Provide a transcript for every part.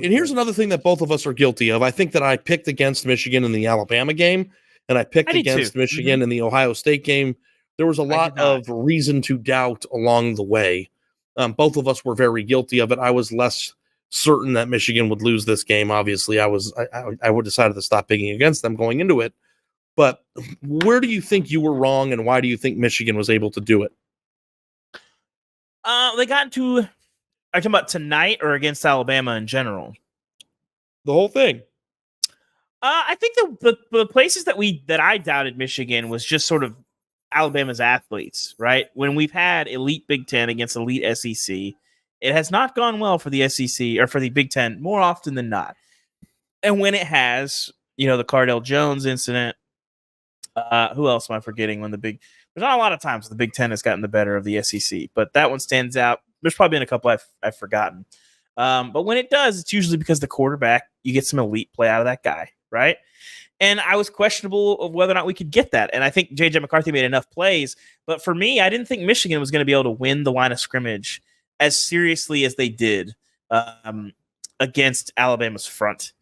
And here's another thing that both of us are guilty of. I think that I picked against Michigan in the Alabama game, and I picked against Michigan in the Ohio State game. There was a lot of reason to doubt along the way. Both of us were very guilty of it. I was less certain that Michigan would lose this game. Obviously, I would decided to stop picking against them going into it. But where do you think you were wrong, and why do you think Michigan was able to do it? They got into. Are you talking about tonight or against Alabama in general? The whole thing. I think the places that I doubted Michigan was just sort of Alabama's athletes, right? When we've had elite Big Ten against elite SEC, it has not gone well for the SEC or for the Big Ten more often than not. And when it has, the Cardell Jones incident, who else am I forgetting? There's not a lot of times the Big Ten has gotten the better of the SEC, but that one stands out. There's probably been a couple I've forgotten. But when it does, it's usually because the quarterback, you get some elite play out of that guy, right? And I was questionable of whether or not we could get that. And I think J.J. McCarthy made enough plays. But for me, I didn't think Michigan was going to be able to win the line of scrimmage as seriously as they did against Alabama's front.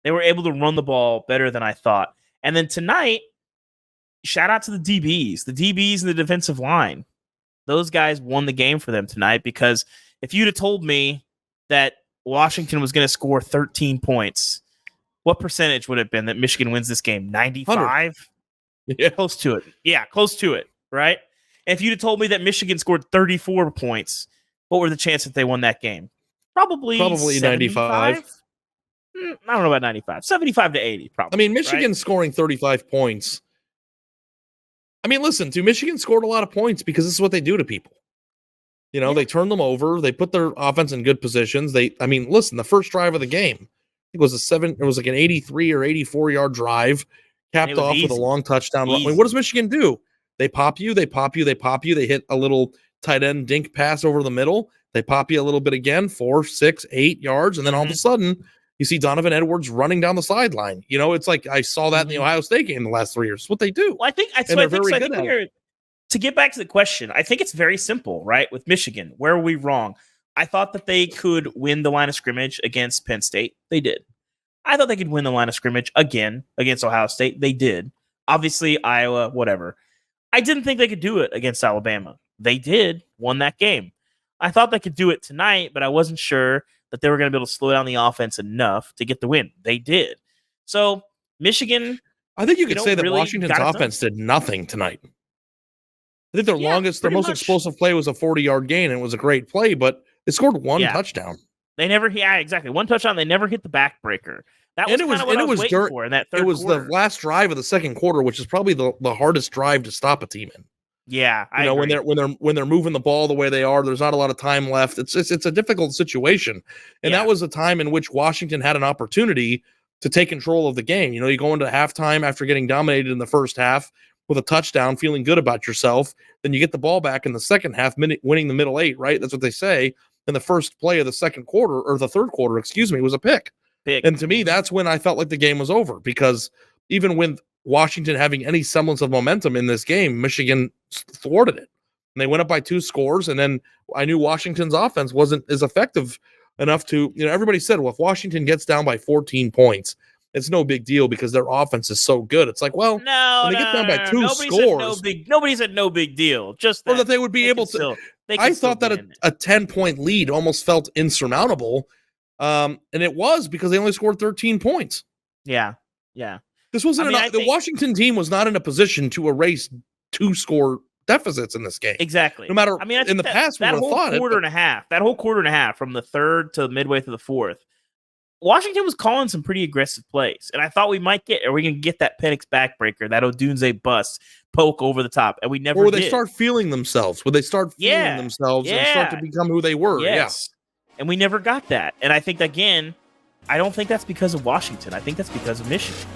They were able to run the ball better than I thought. And then tonight, shout out to the DBs and the defensive line. Those guys won the game for them tonight, because if you'd have told me that Washington was going to score 13 points, what percentage would it have been that Michigan wins this game? 95? Yeah. Close to it. Yeah, close to it, right? And if you'd have told me that Michigan scored 34 points, what were the chances that they won that game? Probably 95. I don't know about 95. 75 to 80, probably. I mean, Michigan scoring 35 points. I mean, listen, Michigan scored a lot of points because this is what they do to people. They turn them over. They put their offense in good positions. Listen, the first drive of the game, it was like an 83 or 84-yard drive, capped off with a long touchdown. I mean, what does Michigan do? They pop you. They hit a little tight end dink pass over the middle. They pop you a little bit again, 4, 6, 8 yards. And then all of a sudden, you see Donovan Edwards running down the sideline. It's like I saw that in the Ohio State game the last 3 years. It's what they do. Well, I think to get back to the question, I think it's very simple, right? With Michigan, where are we wrong? I thought that they could win the line of scrimmage against Penn State. They did. I thought they could win the line of scrimmage again against Ohio State. They did. Obviously, Iowa, whatever. I didn't think they could do it against Alabama. They did. Won that game. I thought they could do it tonight, but I wasn't sure that they were going to be able to slow down the offense enough to get the win. They did. So, Michigan... I think you could say that Washington's offense did nothing tonight. I think their most explosive play was a 40-yard gain, and it was a great play, but they scored one touchdown. They never, exactly, one touchdown. They never hit the backbreaker. That was kind of what I was waiting for in that third quarter. It was the last drive of the second quarter, which is probably the hardest drive to stop a team in. Yeah, I agree. when they're moving the ball the way they are, there's not a lot of time left. It's a difficult situation, and that was a time in which Washington had an opportunity to take control of the game. You go into halftime after getting dominated in the first half with a touchdown, feeling good about yourself. Then you get the ball back in the second half, winning the middle 8, right? That's what they say. And the first play of the second quarter, or the third quarter, was a pick. And to me, that's when I felt like the game was over, because even with Washington having any semblance of momentum in this game, Michigan thwarted it. And they went up by 2 scores, and then I knew Washington's offense wasn't as effective enough to, everybody said, well, if Washington gets down by 14 points, it's no big deal because their offense is so good. It's like, well, when they get down by 2 scores, nobody said no big deal. Just that, or that they would be able to. I thought that a 10-point lead almost felt insurmountable, and it was, because they only scored 13 points. Yeah. This wasn't the Washington team was not in a position to erase 2-score deficits in this game. Exactly. No matter, in the past, we would have thought that whole quarter and a half from the third to midway through the fourth, Washington was calling some pretty aggressive plays, and I thought we can get that Penix backbreaker, that Odunze bust poke over the top, and we never did. Or they start feeling themselves, and start to become who they were. Yes. Yeah. And we never got that. And I think, again, I don't think that's because of Washington. I think that's because of Michigan.